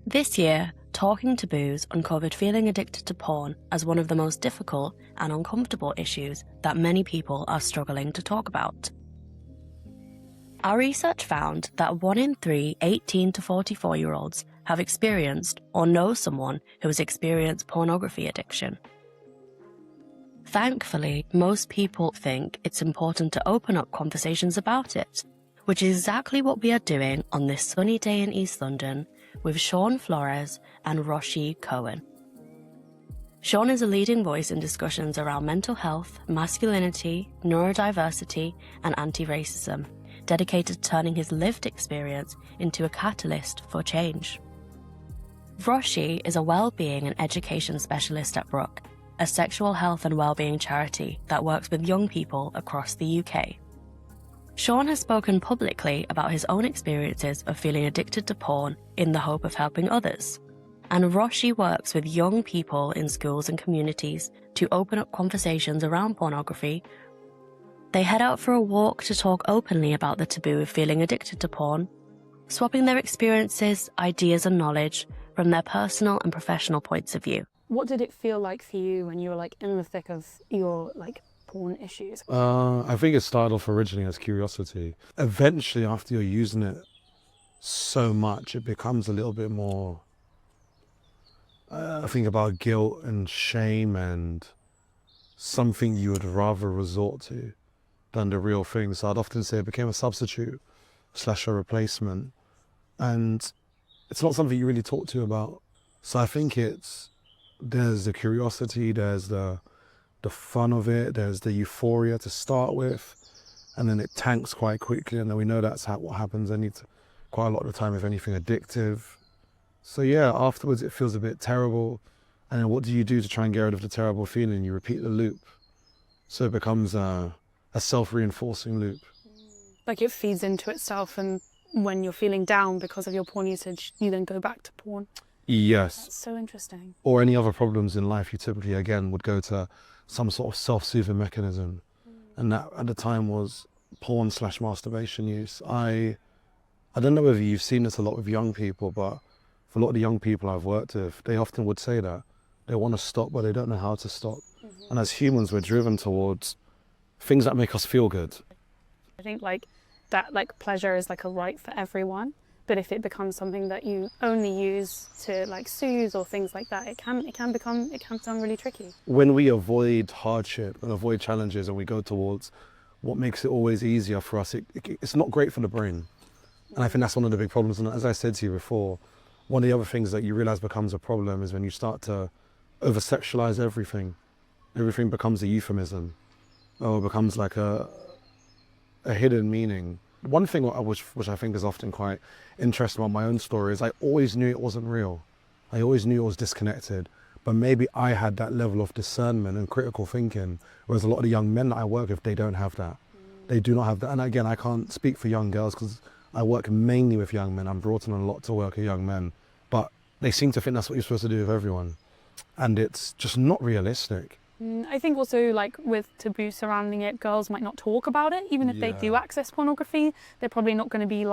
This year, Talking Taboos uncovered feeling addicted to porn as one of the most difficult and uncomfortable issues that many people are struggling to talk about. Our research found that 1 in 3 18 to 44-year-olds have experienced or know someone who has experienced pornography addiction. Thankfully, most people think it's important to open up conversations about it, which is exactly what we are doing on this sunny day in East London with Shaun Flores and Roshi Cowen. Shaun is a leading voice in discussions around mental health, masculinity, neurodiversity, and anti-racism, dedicated to turning his lived experience into a catalyst for change. Roshi is a well-being and education specialist at Brook, a sexual health and well-being charity that works with young people across the UK. Shaun has spoken publicly about his own experiences of feeling addicted to porn in the hope of helping others. And Roshi works with young people in schools and communities to open up conversations around pornography. They head out for a walk to talk openly about the taboo of feeling addicted to porn, swapping their experiences, ideas, and knowledge from their personal and professional points of view. What did it feel like for you when you were in the thick of your porn issues? I think it started off originally as curiosity. Eventually, after you're using it so much, it becomes a little bit more, I think, about guilt and shame and something you would rather resort to than the real thing. So I'd often say it became a substitute / a replacement. And it's not something you really talk to about. So I think there's the curiosity, there's the fun of it, there's the euphoria to start with, and then it tanks quite quickly, and then we know that's what happens quite a lot of the time, if anything, addictive. So yeah, afterwards it feels a bit terrible, and then what do you do to try and get rid of the terrible feeling? You repeat the loop. So it becomes a self-reinforcing loop. Like it feeds into itself, and when you're feeling down because of your porn usage, you then go back to porn. Yes. That's so interesting. Or any other problems in life, you typically, again, would go to some sort of self-soothing mechanism. And that, at the time, was porn / masturbation use. I don't know whether you've seen this a lot with young people, but for a lot of the young people I've worked with, they often would say that. They want to stop, but they don't know how to stop. And as humans, we're driven towards things that make us feel good. I think that pleasure is a right for everyone. But if it becomes something that you only use to soothe or things like that, it can become really tricky. When we avoid hardship and avoid challenges and we go towards what makes it always easier for us, it's not great for the brain. And I think that's one of the big problems. And as I said to you before, one of the other things that you realize becomes a problem is when you start to over-sexualize everything. Everything becomes a euphemism, or becomes a hidden meaning. One thing which I think is often quite interesting about my own story is I always knew it wasn't real. I always knew it was disconnected, but maybe I had that level of discernment and critical thinking, whereas a lot of the young men that I work with, they don't have that. They do not have that. And again, I can't speak for young girls because I work mainly with young men. I'm brought in a lot to work with young men, but they seem to think that's what you're supposed to do with everyone. And it's just not realistic. I think also with taboo surrounding it, girls might not talk about it. Even if they do access pornography, they're probably not going to be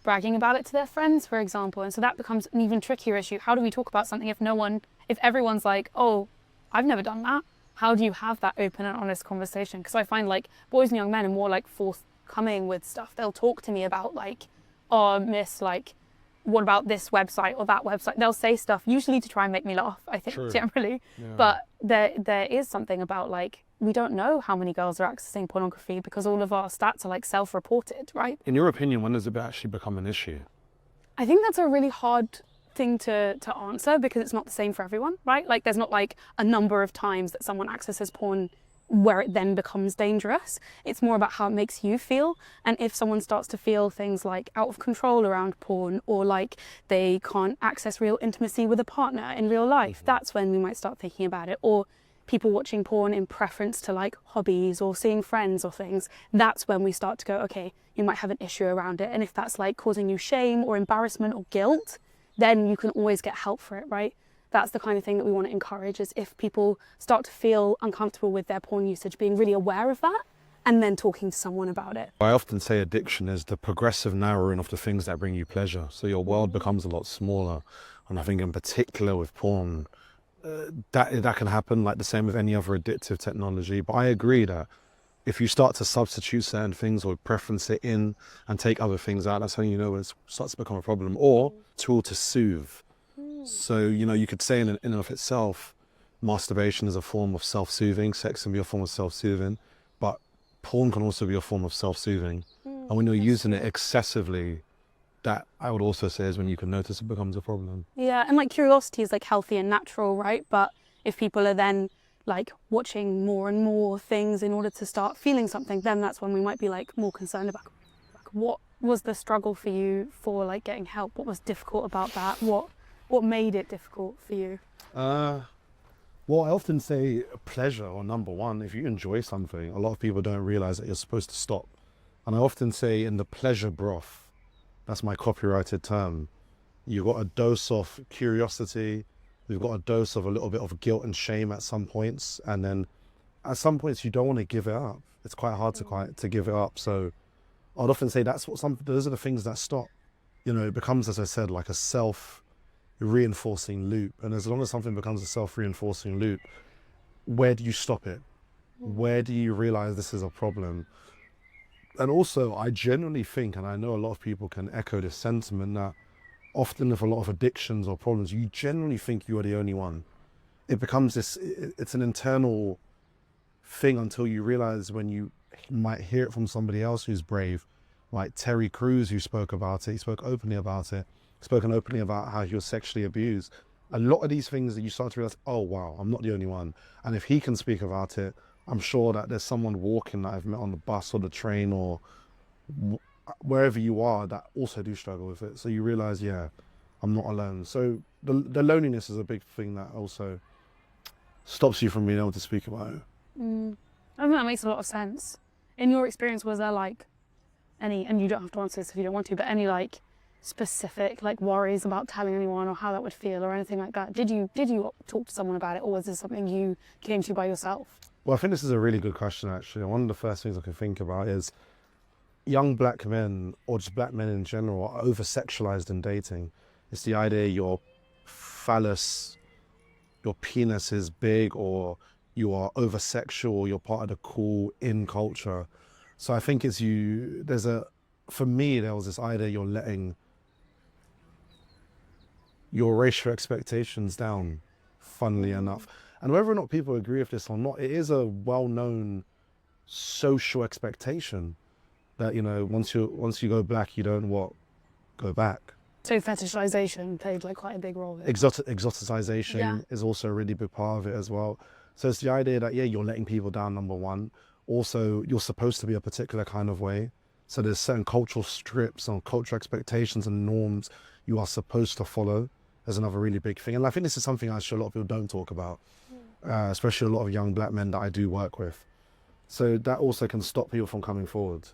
bragging about it to their friends, for example. And so that becomes an even trickier issue. How do we talk about something if everyone's oh, I've never done that? How do you have that open and honest conversation? Because I find boys and young men are more forthcoming with stuff. They'll talk to me about oh, miss, what about this website or that website? They'll say stuff usually to try and make me laugh, I think, generally. Yeah. But there is something about we don't know how many girls are accessing pornography because all of our stats are self-reported, right? In your opinion, when does it actually become an issue? I think that's a really hard thing to answer because it's not the same for everyone, right? There's not a number of times that someone accesses porn where it then becomes dangerous. It's more about how it makes you feel. And if someone starts to feel things out of control around porn, or they can't access real intimacy with a partner in real life, that's when we might start thinking about it. Or people watching porn in preference to hobbies or seeing friends or things, that's when we start to go, okay, you might have an issue around it. And if that's causing you shame or embarrassment or guilt, then you can always get help for it, right? That's the kind of thing that we want to encourage, is if people start to feel uncomfortable with their porn usage, being really aware of that and then talking to someone about it. I often say addiction is the progressive narrowing of the things that bring you pleasure. So your world becomes a lot smaller. And I think in particular with porn, that can happen like the same with any other addictive technology. But I agree that if you start to substitute certain things or preference it in and take other things out, that's how you know when it starts to become a problem. Or tool to soothe. So, you could say in and of itself, masturbation is a form of self-soothing, sex can be a form of self-soothing, but porn can also be a form of self-soothing. And when you're using it excessively, that I would also say is when you can notice it becomes a problem. Yeah, and like curiosity is like healthy and natural, right? But if people are then like watching more and more things in order to start feeling something, then that's when we might be like more concerned about like, what was the struggle for you for like getting help? What was difficult about that? What made it difficult for you? Well, I often say pleasure, or number one, if you enjoy something, a lot of people don't realize that you're supposed to stop. And I often say in the pleasure broth, that's my copyrighted term, you've got a dose of curiosity, you've got a dose of a little bit of guilt and shame at some points. And then at some points you don't want to give it up. It's quite hard to give it up. So I'd often say those are the things that stop. It becomes, as I said, like a self-reinforcing loop. And as long as something becomes a self-reinforcing loop, where do you stop it? Where do you realize this is a problem? And also, I genuinely think, and I know a lot of people can echo this sentiment, that often with a lot of addictions or problems, you generally think you are the only one. It becomes it's an internal thing until you realize when you might hear it from somebody else who's brave, like Terry Crews, who spoke about it. He spoke openly about it, spoken openly about how he was sexually abused. A lot of these things that you start to realize, oh wow, I'm not the only one. And if he can speak about it, I'm sure that there's someone walking that I've met on the bus or the train or wherever you are that also do struggle with it. So you realize, yeah, I'm not alone. So the loneliness is a big thing that also stops you from being able to speak about it. I think that makes a lot of sense. In your experience, was there like any, and you don't have to answer this if you don't want to, but any like specific like worries about telling anyone or how that would feel or anything like that? Did you talk to someone about it, or was this something you came to by yourself? Well, I think this is a really good question, actually. One of the first things I can think about is young black men, or just black men in general, are over-sexualized in dating. It's the idea your phallus, your penis is big, or you are over-sexual, you're part of the cool in culture. So I think for me, there was this idea you're letting your racial expectations down, funnily enough. And whether or not people agree with this or not, it is a well-known social expectation that, once you go black, you don't go back. So fetishization played like quite a big role. Exoticization is also a really big part of it as well. So it's the idea that, you're letting people down, number one. Also, you're supposed to be a particular kind of way. So there's certain cultural strips and cultural expectations and norms you are supposed to follow. There's another really big thing. And I think this is something I'm sure a lot of people don't talk about, especially a lot of young black men that I do work with. So that also can stop people from coming forward.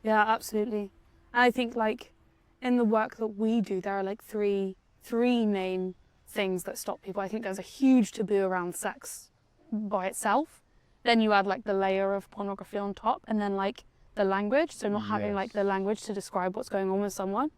Yeah, absolutely. And I think like in the work that we do, there are like three main things that stop people. I think there's a huge taboo around sex by itself. Then you add like the layer of pornography on top, and then like the language. So not having like the language to describe what's going on with someone.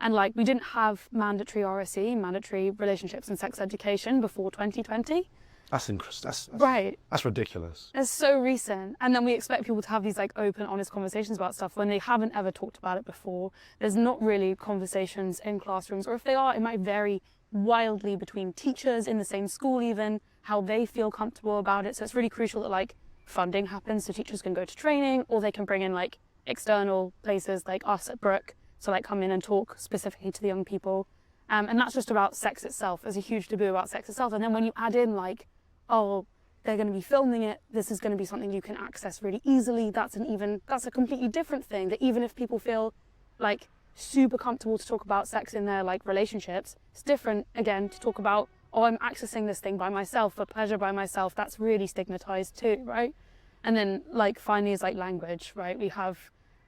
And like we didn't have mandatory RSE, mandatory relationships and sex education before 2020. That's interesting. Right. That's ridiculous. It's so recent. And then we expect people to have these like open, honest conversations about stuff when they haven't ever talked about it before. There's not really conversations in classrooms, or if they are, it might vary wildly between teachers in the same school even, how they feel comfortable about it. So it's really crucial that like funding happens so teachers can go to training, or they can bring in like external places like us at Brook, so like come in and talk specifically to the young people. And that's just about sex itself. There's a huge taboo about sex itself. And then when you add in like, oh, they're going to be filming it, this is going to be something you can access really easily, that's a completely different thing. That even if people feel like super comfortable to talk about sex in their like relationships, it's different again to talk about, oh, I'm accessing this thing by myself for pleasure by myself. That's really stigmatized too, right? And then like finally is like language, right? We have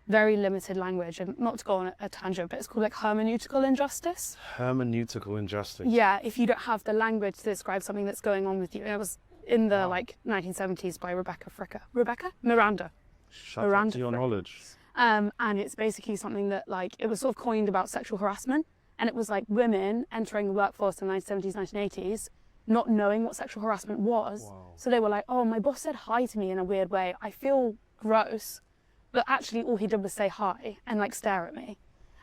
very limited language, and not to go on a tangent, but it's called like hermeneutical injustice. Hermeneutical injustice. Yeah, if you don't have the language to describe something that's going on with you. And it was in the like 1970s by Rebecca Miranda. Shout out to your knowledge. And it's basically something that, like, it was sort of coined about sexual harassment. And it was like women entering the workforce in the 1970s, 1980s, not knowing what sexual harassment was. Wow. So they were like, oh, my boss said hi to me in a weird way. I feel gross. But actually all he did was say hi and like stare at me.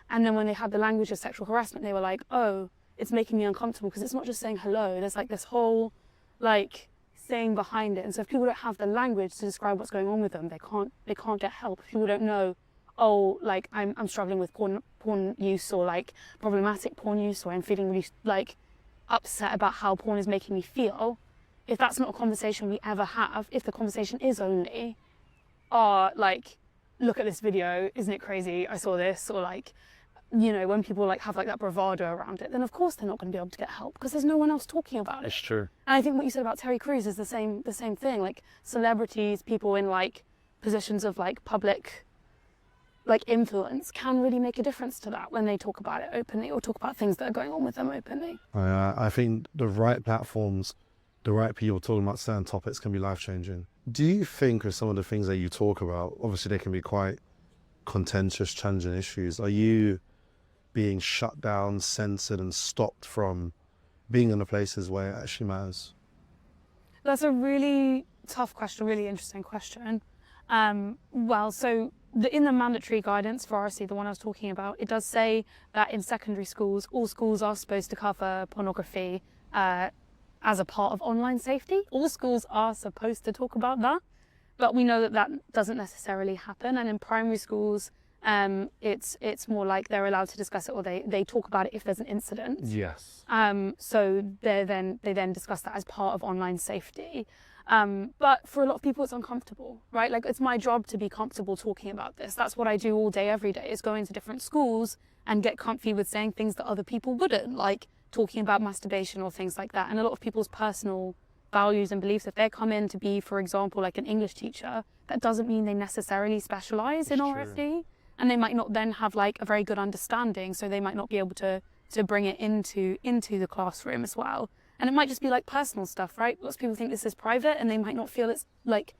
And then when they had the language of sexual harassment, they were like, oh, it's making me uncomfortable because it's not just saying hello. There's like this whole like saying behind it. And so if people don't have the language to describe what's going on with them, they can't get help. If people don't know, oh, like I'm struggling with porn use, or like problematic porn use, or I'm feeling really like upset about how porn is making me feel. If that's not a conversation we ever have, if the conversation is only, like, look at this video, isn't it crazy? I saw this, or like, you know, when people like have like that bravado around it, then of course they're not going to be able to get help because there's no one else talking about it. It's true. And I think what you said about Terry Crews is the same thing. Like celebrities, people in like positions of like public like influence can really make a difference to that when they talk about it openly or talk about things that are going on with them openly. I think the right platforms, the right people talking about certain topics can be life-changing. Do you think with some of the things that you talk about, obviously they can be quite contentious, challenging issues, are you being shut down, censored and stopped from being in the places where it actually matters? That's a really tough question, really interesting question. Well, so in the mandatory guidance for RSC, the one I was talking about, it does say that in secondary schools, all schools are supposed to cover pornography as a part of online safety. All schools are supposed to talk about that, but we know that that doesn't necessarily happen. And in primary schools, it's more like they're allowed to discuss it, or they talk about it if there's an incident. Yes. So they then discuss that as part of online safety. But for a lot of people, it's uncomfortable, right? Like, it's my job to be comfortable talking about this. That's what I do all day, every day, is go into different schools and get comfy with saying things that other people wouldn't, like talking about masturbation or things like that. And a lot of people's personal values and beliefs, if they come in to be, for example, like an English teacher, that doesn't mean they necessarily specialize in RFD. And they might not then have like a very good understanding, so they might not be able to bring it into the classroom as well. And it might just be like personal stuff, right? Lots of people think this is private and they might not feel it's like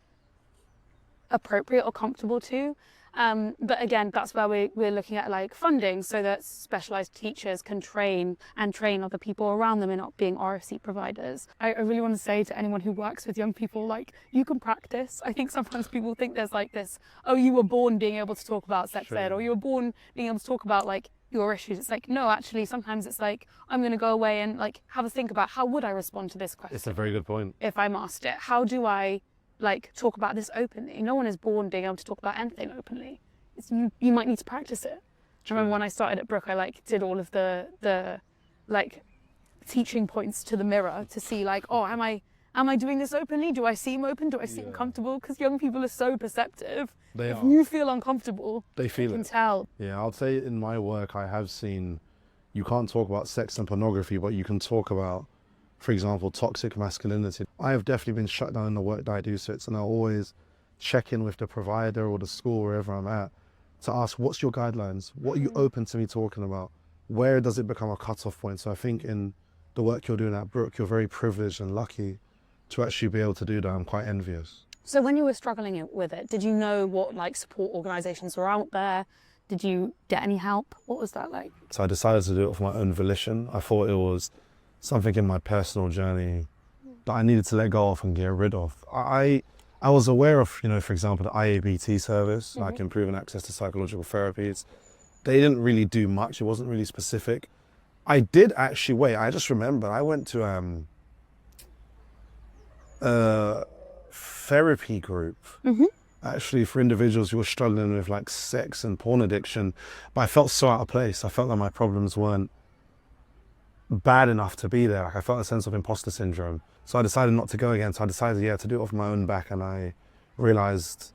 appropriate or comfortable to. But again, that's where we're looking at like funding so that specialized teachers can train other people around them and not being RFC providers. I really want to say to anyone who works with young people, like, you can practice. I think sometimes people think there's like this, oh, you were born being able to talk about sex ed, or you were born being able to talk about like your issues. It's like, no, actually, sometimes it's like, I'm going to go away and like have a think about how would I respond to this question. It's a very good point. If I'm asked it, how do I like talk about this openly? No one is born being able to talk about anything openly. You might need to practice it. I remember when I started at Brook, I like did all of the like teaching points to the mirror to see like, oh, am I doing this openly? Do I seem open? Do I seem comfortable? Because young people are so perceptive. If you feel uncomfortable, they can tell. Yeah, I'll say in my work, I have seen you can't talk about sex and pornography, but you can talk about, for example, toxic masculinity. I have definitely been shut down in the work that I do, and I always check in with the provider or the school, wherever I'm at, to ask, what's your guidelines? What are you open to me talking about? Where does it become a cutoff point? So I think in the work you're doing at Brook, you're very privileged and lucky to actually be able to do that. I'm quite envious. So when you were struggling with it, did you know what like support organisations were out there? Did you get any help? What was that like? So I decided to do it of my own volition. I thought it was something in my personal journey that I needed to let go of and get rid of. I was aware of, you know, for example, the IABT service, like improving access to psychological therapies. They didn't really do much. It wasn't really specific. I did actually, I just remembered, I went to therapy group actually for individuals who were struggling with like sex and porn addiction, but I felt so out of place. I felt that my problems weren't bad enough to be there. Like, I felt a sense of imposter syndrome, so I decided not to go again. So I decided to do it off my own back, and I realized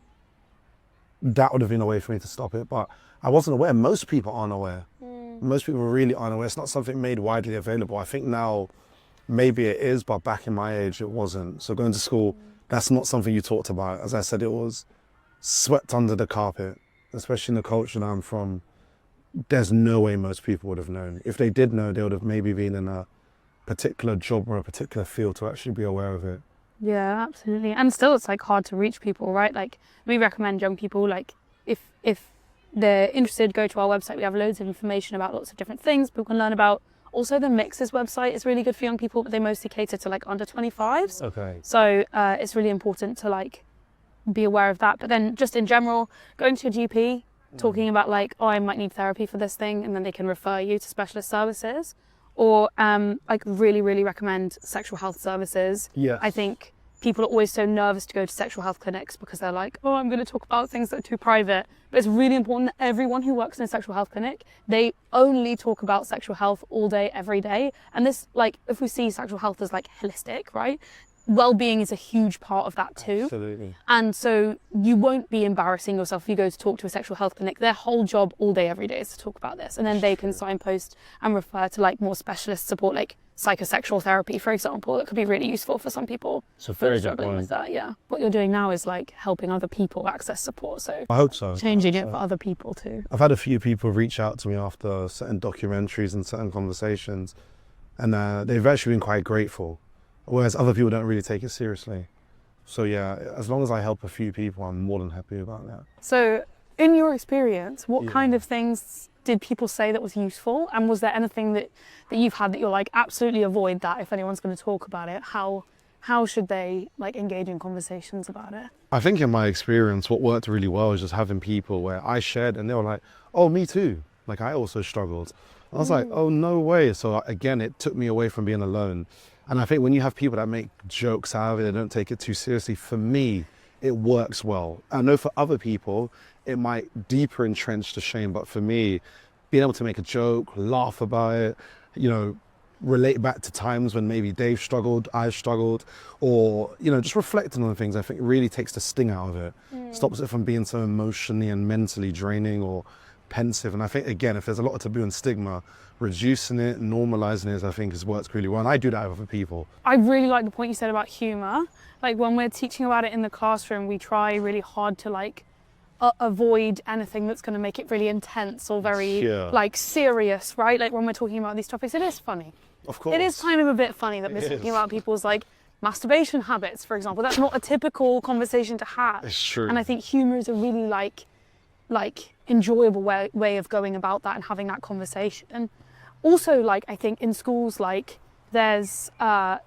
that would have been a way for me to stop it, but I wasn't aware. Most people aren't aware. Most people really aren't aware. It's not something made widely available. I think now maybe it is, but back in my age, it wasn't. So going to school, that's not something you talked about. As I said, it was swept under the carpet, especially in the culture that I'm from. There's no way most people would have known. If they did know, they would have maybe been in a particular job or a particular field to actually be aware of it. Yeah, absolutely. And still it's like hard to reach people, right? Like we recommend young people, like if they're interested, go to our website. We have loads of information about lots of different things people can learn about. Also, the Mixes website is really good for young people, but they mostly cater to like under 25s. Okay. So it's really important to like be aware of that. But then just in general, going to your GP, talking about like, oh, I might need therapy for this thing, and then they can refer you to specialist services. Or like really, really recommend sexual health services. Yes. I think people are always so nervous to go to sexual health clinics because they're like, oh, I'm going to talk about things that are too private. But it's really important that everyone who works in a sexual health clinic, they only talk about sexual health all day, every day. And this, like, if we see sexual health as like holistic, right? Well-being is a huge part of that too. Absolutely. And so you won't be embarrassing yourself if you go to talk to a sexual health clinic. Their whole job all day, every day is to talk about this. And then they can signpost and refer to like more specialist support, like psychosexual therapy, for example, that could be really useful for some people. So very good struggling with that, yeah. What you're doing now is like helping other people access support. So I hope so. changing it for other people too. I've had a few people reach out to me after certain documentaries and certain conversations, and they've actually been quite grateful, whereas other people don't really take it seriously. So yeah, as long as I help a few people, I'm more than happy about that. So in your experience, what kind of things did people say that was useful? And was there anything that you've had that you're like, absolutely avoid that if anyone's going to talk about it? How should they like engage in conversations about it? I think in my experience, what worked really well is just having people where I shared and they were like, oh, me too. Like I also struggled. I was like, oh, no way. So again, it took me away from being alone. And I think when you have people that make jokes out of it, they don't take it too seriously, for me, it works well. I know for other people, it might deeper entrench the shame, but for me, being able to make a joke, laugh about it, you know, relate back to times when maybe Dave struggled, I struggled, or, you know, just reflecting on things, I think it really takes the sting out of it. Stops it from being so emotionally and mentally draining or pensive. And I think, again, if there's a lot of taboo and stigma, reducing it, normalizing it, I think has worked really well. And I do that with other people. I really like the point you said about humor. Like when we're teaching about it in the classroom, we try really hard to like avoid anything that's going to make it really intense or very like serious, right? Like when we're talking about these topics, it is funny. Of course. It is kind of a bit funny that we're talking about people's like masturbation habits, for example. That's not a typical conversation to have. It's true. And I think humor is a really like enjoyable way of going about that and having that conversation. And also, like, I think in schools, like, there's a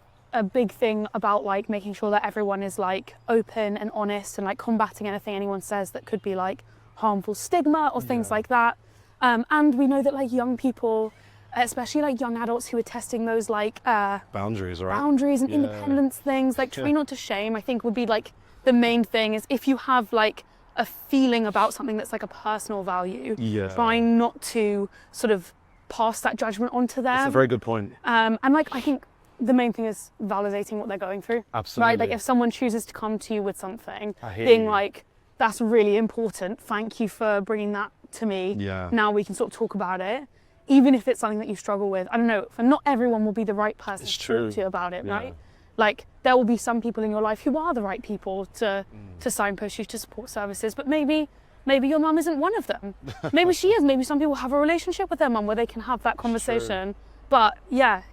big thing about like making sure that everyone is like open and honest and like combating anything anyone says that could be like harmful stigma or things like that. And we know that like young people, especially like young adults who are testing those like boundaries, right? Boundaries and independence things, like try not to shame, I think would be like the main thing. Is if you have like a feeling about something that's like a personal value, try not to sort of pass that judgment onto them. That's a very good point. And like I think the main thing is validating what they're going through. Absolutely. Right? Like if someone chooses to come to you with something, being like, that's really important, thank you for bringing that to me. Yeah. Now we can sort of talk about it. Even if it's something that you struggle with. I don't know, for not everyone will be the right person to talk to you about it, right? Like there will be some people in your life who are the right people to signpost you to support services, but maybe your mum isn't one of them. Maybe she is. Maybe some people have a relationship with their mum where they can have that conversation. But yeah,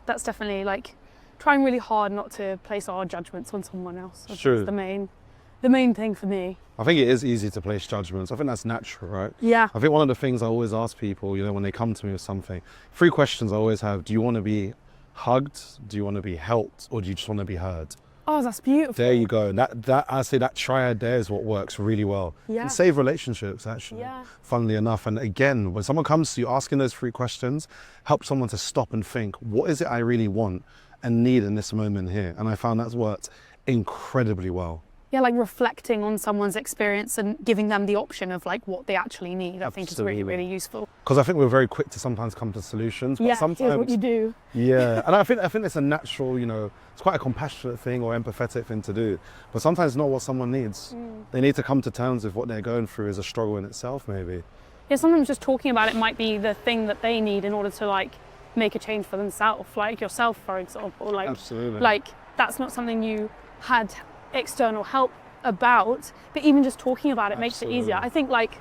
that's definitely like trying really hard not to place our judgments on someone else. That's the main thing for me. I think it is easy to place judgments. I think that's natural, right? Yeah. I think one of the things I always ask people, you know, when they come to me with something, 3 questions I always have: do you want to be hugged? Do you want to be helped? Or do you just want to be heard? Oh, that's beautiful. There you go. And that I say that triad there is what works really well. Yeah. And save relationships, actually. Yeah. Funnily enough. And again, when someone comes to you asking those 3 questions, help someone to stop and think, what is it I really want and need in this moment here? And I found that's worked incredibly well. Yeah, like reflecting on someone's experience and giving them the option of like what they actually need, I think is really, really useful. Because I think we're very quick to sometimes come to solutions, but sometimes here's what you do. Yeah, and I think it's a natural, you know, it's quite a compassionate thing or empathetic thing to do, but sometimes it's not what someone needs. They need to come to terms with what they're going through is a struggle in itself, maybe. Yeah, sometimes just talking about it might be the thing that they need in order to like make a change for themselves, like yourself, for example. Like, absolutely. Like that's not something you had external help about, but even just talking about it makes it easier. I think like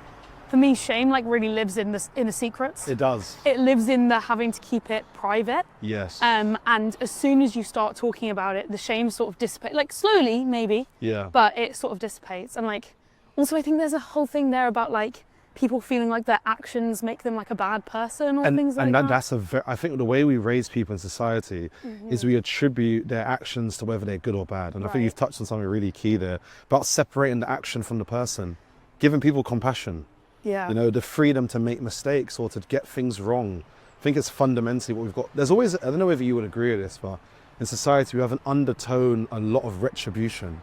For me, shame like really lives in the secrets. It does. It lives in the having to keep it private. Yes. And as soon as you start talking about it, the shame sort of dissipates, like slowly maybe. Yeah. But it sort of dissipates. And like, also I think there's a whole thing there about like people feeling like their actions make them like a bad person or things like that. And that's I think the way we raise people in society is we attribute their actions to whether they're good or bad. And I think you've touched on something really key there about separating the action from the person, giving people compassion. Yeah. You know, the freedom to make mistakes or to get things wrong. I think it's fundamentally what we've got. There's always, I don't know whether you would agree with this, but in society we have an undertone, a lot of retribution,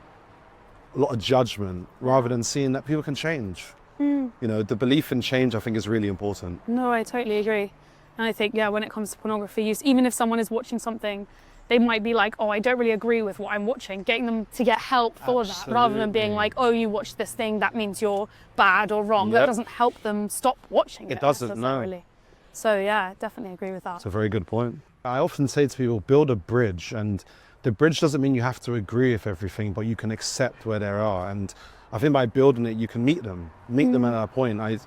a lot of judgment, rather than seeing that people can change. You know, the belief in change, I think, is really important. No, I totally agree. And I think, yeah, when it comes to pornography use, even if someone is watching something, they might be like, oh, I don't really agree with what I'm watching, getting them to get help for that, rather than being like, oh, you watched this thing, that means you're bad or wrong. That doesn't help them stop watching it. It doesn't, no. Really. So, yeah, definitely agree with that. That's a very good point. I often say to people, build a bridge, and the bridge doesn't mean you have to agree with everything, but you can accept where they are. And I think by building it, you can meet them at a point. I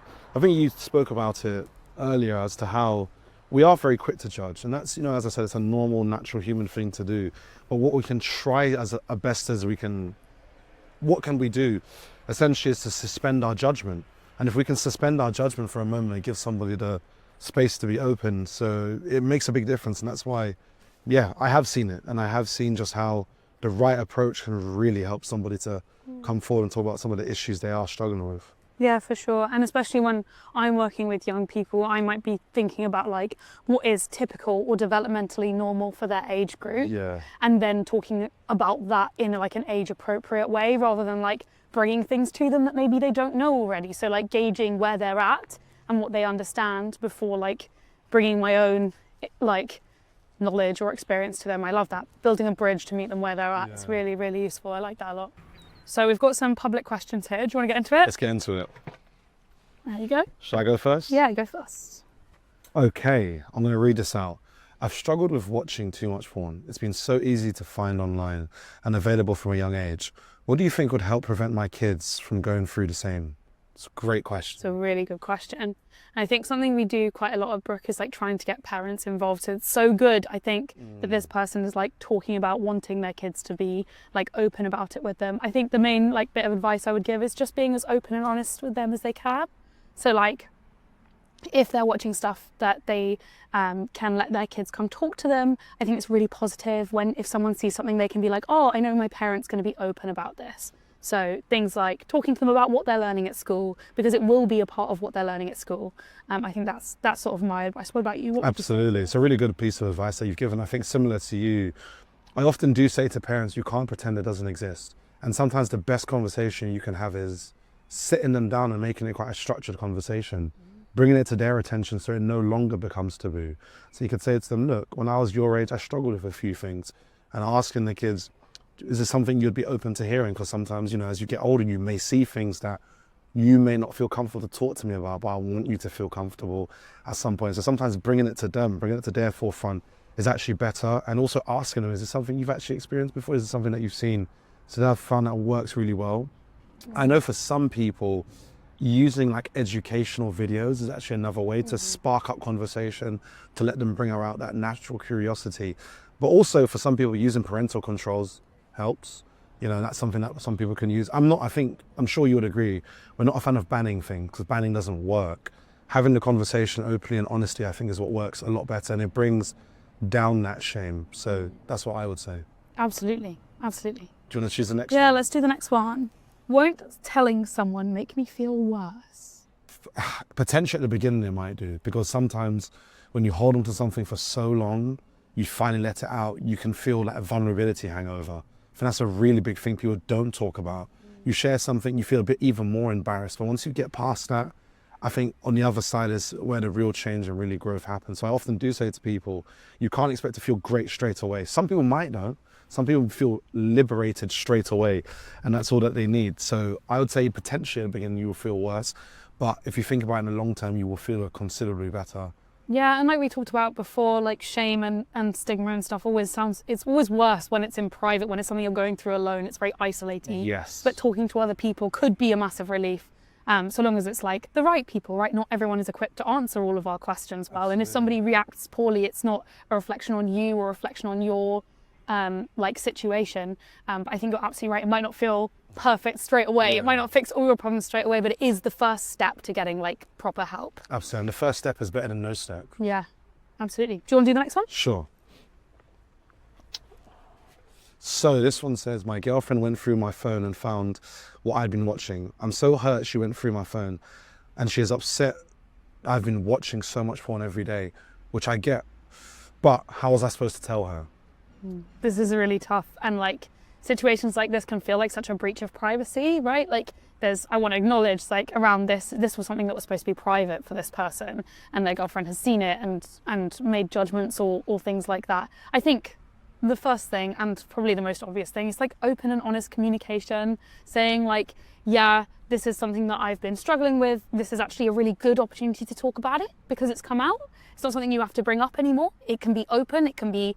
think you spoke about it earlier as to how we are very quick to judge. And that's, you know, as I said, it's a normal, natural human thing to do. But what we can try as best as we can, what can we do? Essentially is to suspend our judgment. And if we can suspend our judgment for a moment and give somebody the space to be open, so it makes a big difference. And that's why, yeah, I have seen it. And I have seen just how the right approach can really help somebody to come forward and talk about some of the issues they are struggling with. Yeah, for sure. And especially when I'm working with young people, I might be thinking about like what is typical or developmentally normal for their age group. Yeah. And then talking about that in like an age appropriate way, rather than like bringing things to them that maybe they don't know already. So like gauging where they're at and what they understand before like bringing my own like knowledge or experience to them. I love that. Building a bridge to meet them where they're at. It's really, really useful. I like that a lot. So we've got some public questions here. Do you want to get into it? Let's get into it. There you go. Shall I go first? Yeah, go first. Okay, I'm going to read this out. I've struggled with watching too much porn. It's been so easy to find online and available from a young age. What do you think would help prevent my kids from going through the same? It's a great question. It's a really good question. And I think something we do quite a lot of, Brook, is like trying to get parents involved. So it's so good, I think, that this person is like talking about wanting their kids to be like open about it with them. I think the main like bit of advice I would give is just being as open and honest with them as they can. So like if they're watching stuff that they can let their kids come talk to them, I think it's really positive when if someone sees something they can be like, oh, I know my parent's going to be open about this. So things like talking to them about what they're learning at school, because it will be a part of what they're learning at school. I think that's sort of my advice. What about you? Absolutely. It's a really good piece of advice that you've given. I think similar to you, I often do say to parents, you can't pretend it doesn't exist. And sometimes the best conversation you can have is sitting them down and making it quite a structured conversation, bringing it to their attention so it no longer becomes taboo. So you could say to them, look, when I was your age, I struggled with a few things. And asking the kids, is this something you'd be open to hearing? Because sometimes, you know, as you get older, you may see things that you may not feel comfortable to talk to me about, but I want you to feel comfortable at some point. So sometimes bringing it to them, bringing it to their forefront is actually better. And also asking them, is this something you've actually experienced before? Is it something that you've seen? So that I've found that works really well. I know for some people, using like educational videos is actually another way to spark up conversation, to let them bring out that natural curiosity. But also for some people, using parental controls helps. You know, that's something that some people can use. I'm sure you would agree, we're not a fan of banning things because banning doesn't work. Having the conversation openly and honestly, I think, is what works a lot better, and it brings down that shame. So that's what I would say. Absolutely. Absolutely. Do you want to choose the next Yeah, one? let's do the next one. Won't telling someone make me feel worse? Potentially at the beginning it might do, because sometimes when you hold on to something for so long, you finally let it out, you can feel that vulnerability hangover. I think that's a really big thing people don't talk about. You share something, you feel a bit even more embarrassed, but once you get past that, I think on the other side is where the real change and really growth happens. So I often do say to people, you can't expect to feel great straight away. Some people might though. Some people feel liberated straight away, and that's all that they need. So I would say potentially at the beginning you will feel worse, but if you think about it in the long term, you will feel considerably better. Yeah, and like we talked about before, like shame and stigma and stuff it's always worse when it's in private, when it's something you're going through alone. It's very isolating. Yes. But talking to other people could be a massive relief. So long as it's like the right people, right? Not everyone is equipped to answer all of our questions well. And if somebody reacts poorly, it's not a reflection on you or a reflection on your like situation. But I think you're absolutely right. It might not feel perfect straight away. Yeah. It might not fix all your problems straight away, but it is the first step to getting like proper help. Absolutely. And the first step is better than no step. Yeah, absolutely. Do you want to do the next one? Sure. So this one says, my girlfriend went through my phone and found what I'd been watching. I'm so hurt she went through my phone, and she is upset I've been watching so much porn every day, which I get. But how was I supposed to tell her? This is really tough, and like situations like this can feel like such a breach of privacy, right? Like I want to acknowledge like around this was something that was supposed to be private for this person, and their girlfriend has seen it and made judgments or things like that. I think the first thing, and probably the most obvious thing, is like open and honest communication, saying like, yeah, this is something that I've been struggling with. This is actually a really good opportunity to talk about it because it's come out. It's not something you have to bring up anymore. It can be open. It can be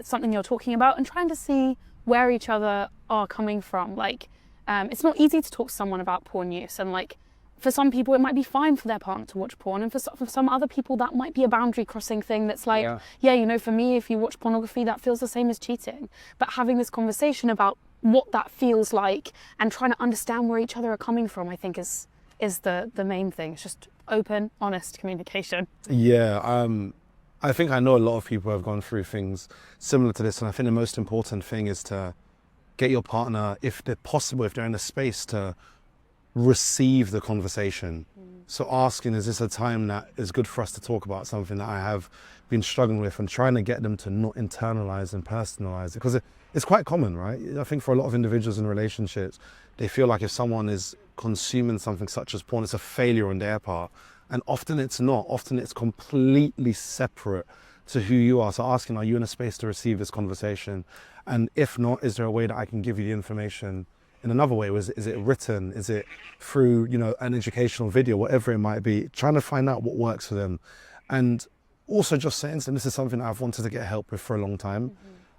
something you're talking about, and trying to see where each other are coming from. Like, it's not easy to talk to someone about porn use, and like, for some people it might be fine for their partner to watch porn, and for some other people that might be a boundary crossing thing that's like, yeah, you know, for me, if you watch pornography, that feels the same as cheating. But having this conversation about what that feels like and trying to understand where each other are coming from, I think is the main thing. It's just open, honest communication. Yeah, I think I know a lot of people have gone through things similar to this, and I think the most important thing is to get your partner, if they're possible, if they're in a space, to receive the conversation. So asking, is this a time that is good for us to talk about something that I have been struggling with, and trying to get them to not internalize and personalize it, because it's quite common, right? I think for a lot of individuals in relationships, they feel like if someone is consuming something such as porn, it's a failure on their part. And often it's not. Often it's completely separate to who you are. So asking, are you in a space to receive this conversation? And if not, is there a way that I can give you the information in another way? Is it written? Is it through, you know, an educational video, whatever it might be, trying to find out what works for them. And also just saying to them, this is something that I've wanted to get help with for a long time.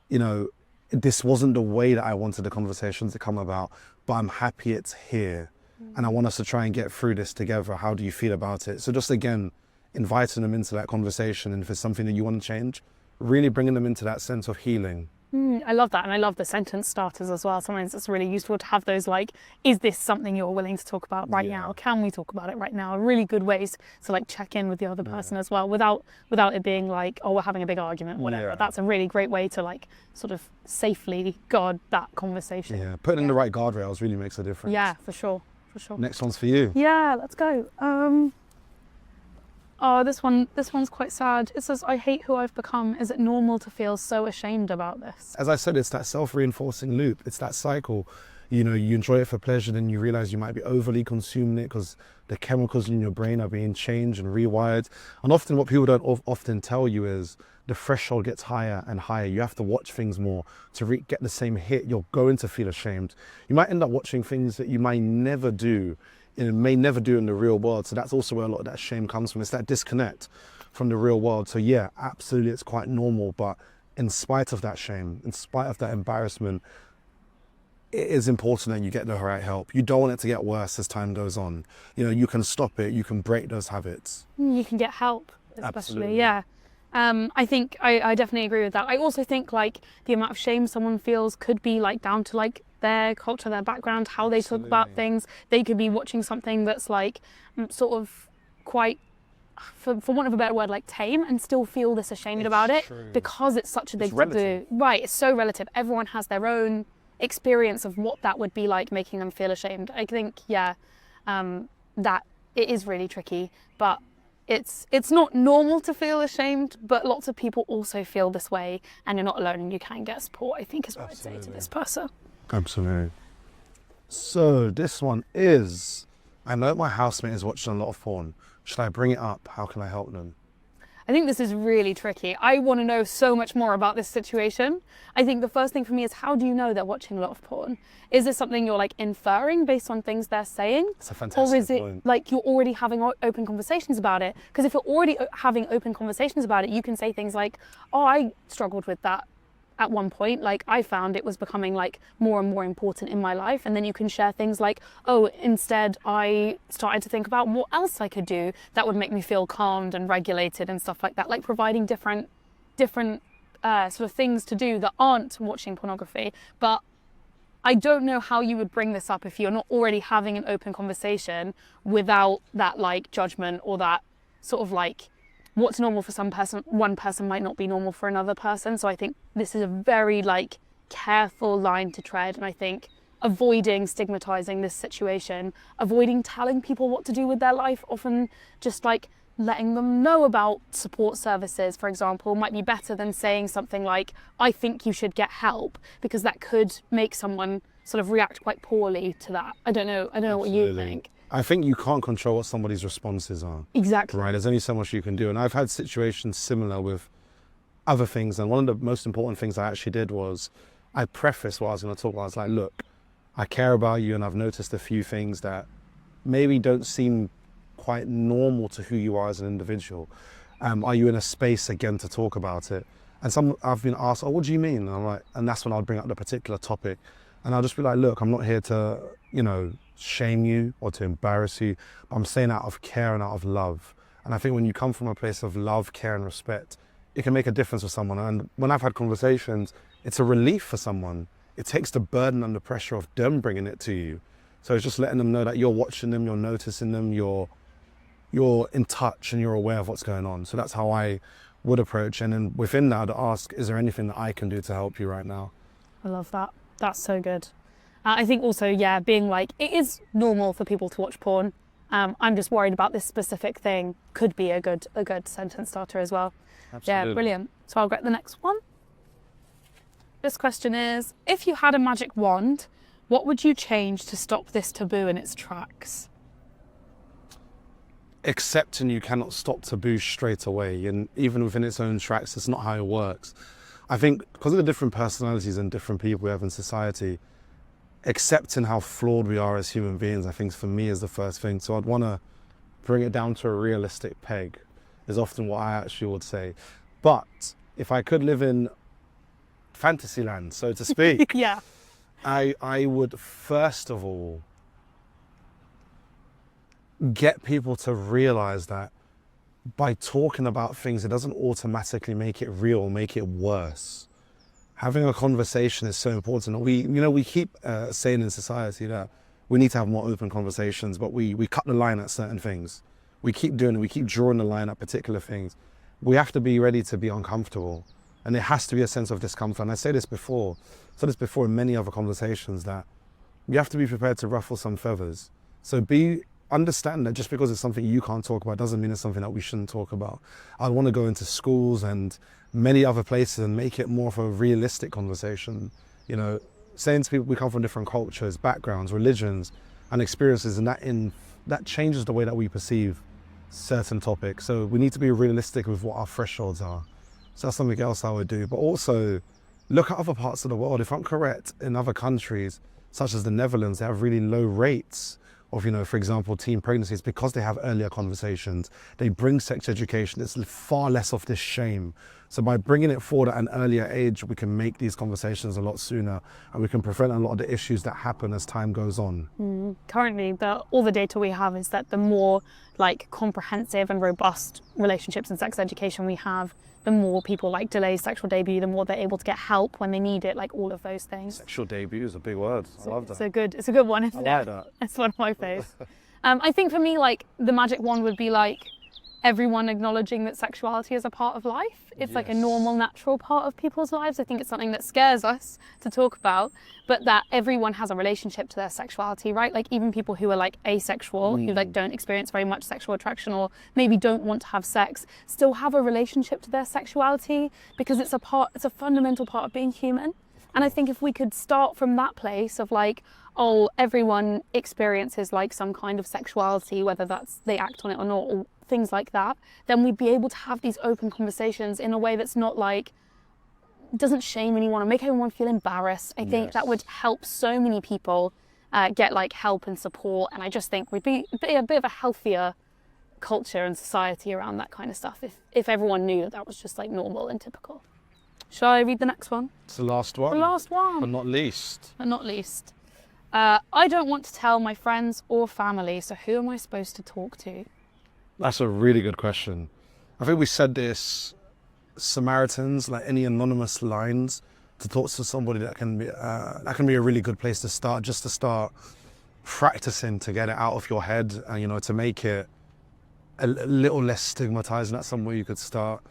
You know, this wasn't the way that I wanted the conversation to come about, but I'm happy it's here. And I want us to try and get through this together. How do you feel about it? So just again, inviting them into that conversation, and if it's something that you want to change, really bringing them into that sense of healing. I love that, and I love the sentence starters as well. Sometimes it's really useful to have those like, is this something you're willing to talk about right now? Can we talk about it right now? Really good ways to like check in with the other person as well, without it being like, oh, we're having a big argument, whatever. That's a really great way to like sort of safely guard that conversation. Yeah, putting in the right guardrails really makes a difference. Yeah, for sure. Next one's for you. Yeah, let's go. Oh, this one's quite sad. It says, I hate who I've become. Is it normal to feel so ashamed about this? As I said, it's that self-reinforcing loop. It's that cycle. You know, you enjoy it for pleasure, then you realize you might be overly consuming it because the chemicals in your brain are being changed and rewired. And often what people don't often tell you is the threshold gets higher and higher. You have to watch things more to get the same hit. You're going to feel ashamed. You might end up watching things that you might never do, may never do in the real world. So that's also where a lot of that shame comes from. It's that disconnect from the real world. So yeah, absolutely, it's quite normal. But in spite of that shame, in spite of that embarrassment, it is important that you get the right help. You don't want it to get worse as time goes on. You know, you can stop it. You can break those habits. You can get help, especially. Absolutely. Yeah. I think I definitely agree with that. I also think like the amount of shame someone feels could be like down to like their culture, their background, how they talk about things. They could be watching something that's like sort of quite, for want of a better word, like tame, and still feel this ashamed about it because it's such a big taboo. Right, it's so relative. Everyone has their own experience of what that would be like, making them feel ashamed. I think, that it is really tricky, but it's not normal to feel ashamed, but lots of people also feel this way, and you're not alone, and you can get support, I think is what I'd say to this person. Absolutely. So this one is, I know my housemate is watching a lot of porn. Should I bring it up? How can I help them? I think this is really tricky. I want to know so much more about this situation. I think the first thing for me is, how do you know they're watching a lot of porn? Is this something you're like inferring based on things they're saying? That's a fantastic Or is it point. like you're already having open conversations about it? Because if you're already having open conversations about it, you can say things like, oh, I struggled with that at one point. Like, I found it was becoming like more and more important in my life. And then you can share things like, oh, instead I started to think about what else I could do that would make me feel calmed and regulated and stuff like that. Like providing different sort of things to do that aren't watching pornography. But I don't know how you would bring this up if you're not already having an open conversation without that like judgment, or that sort of like what's normal for one person might not be normal for another person. So I think this is a very like careful line to tread. And I think avoiding stigmatizing this situation, avoiding telling people what to do with their life, often just like letting them know about support services, for example, might be better than saying something like, I think you should get help, because that could make someone sort of react quite poorly to that. I don't know what you think. I think you can't control what somebody's responses are. Exactly. Right, there's only so much you can do. And I've had situations similar with other things. And one of the most important things I actually did was I prefaced what I was going to talk about. I was like, look, I care about you and I've noticed a few things that maybe don't seem quite normal to who you are as an individual. Are you in a space again to talk about it? And I've been asked, oh, what do you mean? And I'm like, and that's when I'll bring up the particular topic. And I'll just be like, look, I'm not here to, shame you or to embarrass you. I'm saying out of care and out of love. And I think when you come from a place of love, care and respect, it can make a difference for someone. And when I've had conversations, it's a relief for someone. It takes the burden and the pressure of them bringing it to you. So it's just letting them know that you're watching them, you're noticing them, you're in touch and you're aware of what's going on. So that's how I would approach. And then within that, I'd ask, is there anything that I can do to help you right now? I love that. That's so good. I think also, being like, it is normal for people to watch porn. I'm just worried about this specific thing could be a good sentence starter as well. Absolutely. Yeah, brilliant. So I'll get the next one. This question is, if you had a magic wand, what would you change to stop this taboo in its tracks? Accepting you cannot stop taboo straight away, and even within its own tracks, it's not how it works. I think because of the different personalities and different people we have in society, accepting how flawed we are as human beings, I think for me is the first thing. So I'd want to bring it down to a realistic peg, is often what I actually would say. But if I could live in Fantasyland, so to speak, Yeah. I would first of all get people to realize that by talking about things, it doesn't automatically make it real, make it worse. Having a conversation is so important. We keep saying in society that we need to have more open conversations, but we cut the line at certain things. We keep doing it. We keep drawing the line at particular things. We have to be ready to be uncomfortable, and there has to be a sense of discomfort. And I said this before in many other conversations, that you have to be prepared to ruffle some feathers. So understand that just because it's something you can't talk about doesn't mean it's something that we shouldn't talk about. I want to go into schools and many other places and make it more of a realistic conversation. Saying to people we come from different cultures, backgrounds, religions, and experiences, and that changes the way that we perceive certain topics. So we need to be realistic with what our thresholds are. So that's something else I would do. But also look at other parts of the world. If I'm correct, in other countries, such as the Netherlands, they have really low rates of, for example, teen pregnancies, because they have earlier conversations. They bring sex education. It's far less of this shame. So by bringing it forward at an earlier age, we can make these conversations a lot sooner, and we can prevent a lot of the issues that happen as time goes on. Currently, all the data we have is that the more comprehensive and robust relationships and sex education we have, the more people delay sexual debut, the more they're able to get help when they need it, all of those things. Sexual debut is a big word. I love that. It's a good one, isn't it? I like that. It's one of my faves. I think for me, the magic wand would be everyone acknowledging that sexuality is a part of life. It's a normal, natural part of people's lives. I think it's something that scares us to talk about, but that everyone has a relationship to their sexuality, right? Even people who are asexual, who don't experience very much sexual attraction, or maybe don't want to have sex, still have a relationship to their sexuality, because it's a fundamental part of being human. And I think if we could start from that place of everyone experiences some kind of sexuality, whether that's they act on it or not, or things like that, then we'd be able to have these open conversations in a way that's not doesn't shame anyone or make everyone feel embarrassed. I think that would help so many people get help and support. And I just think we'd be a bit of a healthier culture and society around that kind of stuff if everyone knew that was just normal and typical. Shall I read the next one? It's the last one. The last one. But not least. But not least. I don't want to tell my friends or family, so who am I supposed to talk to? That's a really good question. I think we said this, Samaritans, like any anonymous lines to talk to somebody, that can be a really good place to start, just to start practicing to get it out of your head and, you know, to make it a little less stigmatizing. That's somewhere you could start.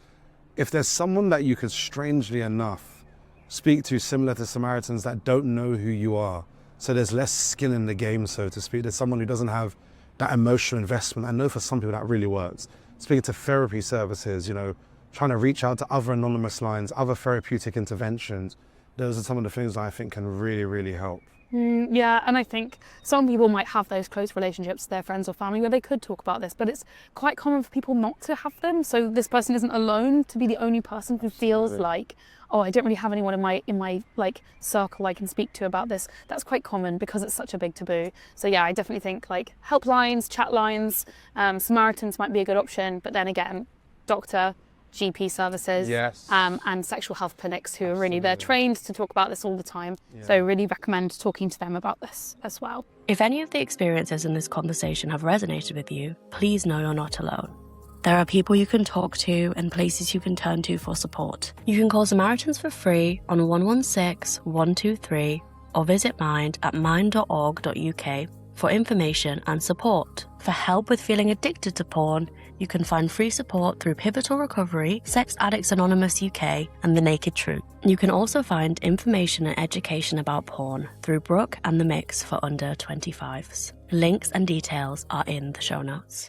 If there's someone that you could, strangely enough, speak to similar to Samaritans that don't know who you are, so there's less skin in the game, so to speak. There's someone who doesn't have that emotional investment. I know for some people that really works. Speaking to therapy services, you know, trying to reach out to other anonymous lines, other therapeutic interventions. Those are some of the things that I think can really, really help. Yeah, and I think some people might have those close relationships with their friends or family where they could talk about this, but it's quite common for people not to have them. So this person isn't alone to be the only person who feels like, oh, I don't really have anyone in my like circle I can speak to about this. That's quite common because it's such a big taboo. So yeah, I definitely think like helplines, chat lines, Samaritans might be a good option, but then again, doctor, GP services, Yes. and sexual health clinics who are really, they're trained to talk about this all the time. Yeah. So really recommend talking to them about this as well. If any of the experiences in this conversation have resonated with you, please know you're not alone. There are people you can talk to and places you can turn to for support. You can call Samaritans for free on 116 123 or visit Mind at mind.org.uk for information and support. For help with feeling addicted to porn, you can find free support through Pivotal Recovery, Sex Addicts Anonymous UK, and The Naked Truth. You can also find information and education about porn through Brook and The Mix for under 25s. Links and details are in the show notes.